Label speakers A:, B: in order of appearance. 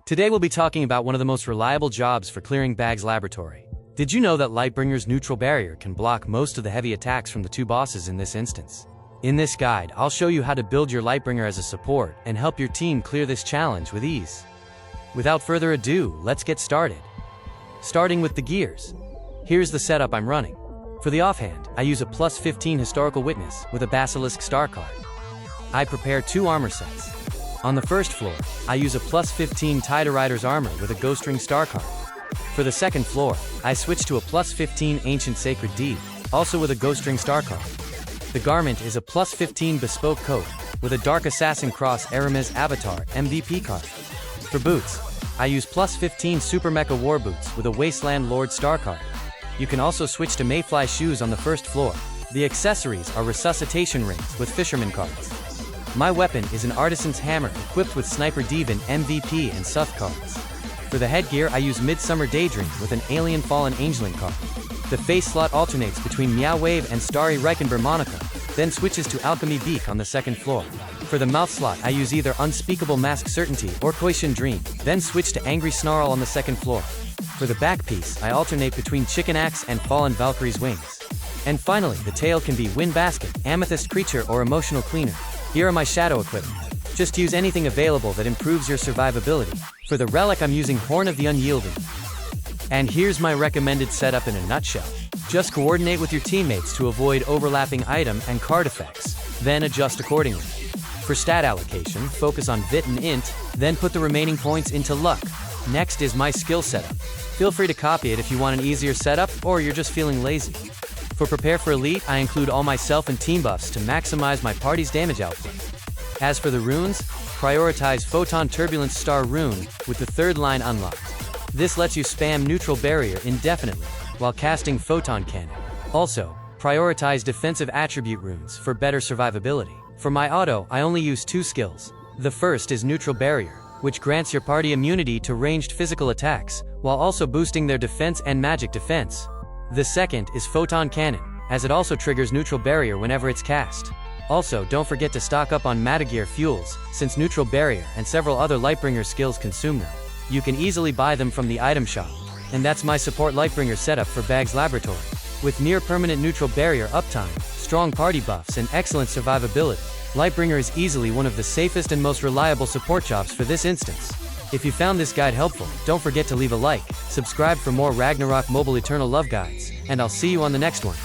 A: Today we'll be talking about one of the most reliable jobs for clearing Bagg's laboratory. Did you know that Lightbringer's neutral barrier can block most of the heavy attacks from the two bosses in this instance? In this guide, I'll show you how to build your Lightbringer as a support and help your team clear this challenge with ease. Without further ado, let's get started. Starting with the gears. Here's the setup I'm running. For the offhand, I use a +15 historical witness with a basilisk star card. I prepare 2 armor sets. On the first floor, I use a +15 Tidal Rider's armor with a Ghost Ring star card. For the second floor, I switch to a +15 Ancient Sacred Deed, also with a Ghost Ring star card. The garment is a +15 Bespoke Coat with a Dark Assassin Cross Aramis Avatar MVP card. For boots, I use +15 Super Mecha War Boots with a Wasteland Lord star card. You can also switch to Mayfly shoes on the first floor. The accessories are Resuscitation Rings with Fisherman cards. My weapon is an Artisan's Hammer equipped with Sniper Demon MVP and Suth cards. For the headgear, I use Midsummer Daydream with an Alien Fallen Angeling card. The face slot alternates between Meow Wave and Starry Reichenber Monica, then switches to Alchemy Beak on the second floor. For the mouth slot, I use either Unspeakable Mask Certainty or Koishin Dream, then switch to Angry Snarl on the second floor. For the back piece, I alternate between Chicken Axe and Fallen Valkyrie's Wings. And finally, the tail can be Wind Basket, Amethyst Creature, or Emotional Cleaner. Here are my shadow equipment. Just use anything available that improves your survivability. For the relic, I'm using Horn of the Unyielding. And here's my recommended setup in a nutshell. Just coordinate with your teammates to avoid overlapping item and card effects, then adjust accordingly. For stat allocation, focus on Vit and Int, then put the remaining points into Luck. Next is my skill setup. Feel free to copy it if you want an easier setup or you're just feeling lazy. For Prepare for Elite, I include all my self and team buffs to maximize my party's damage output. As for the runes, prioritize Photon Turbulence Star Rune with the third line unlocked. This lets you spam neutral barrier indefinitely while casting Photon Cannon. Also, prioritize defensive attribute runes for better survivability. For my auto, I only use 2 skills. The first is Neutral Barrier, which grants your party immunity to ranged physical attacks, while also boosting their defense and magic defense. The second is Photon Cannon, as it also triggers Neutral Barrier whenever it's cast. Also, don't forget to stock up on Madogear Fuels, since Neutral Barrier and several other Lightbringer skills consume them. You can easily buy them from the item shop. And that's my Support Lightbringer setup for Bagg's laboratory. With near-permanent neutral barrier uptime, strong party buffs, and excellent survivability, Lightbringer is easily one of the safest and most reliable support jobs for this instance. If you found this guide helpful, don't forget to leave a like, subscribe for more Ragnarok Mobile Eternal Love guides, and I'll see you on the next one.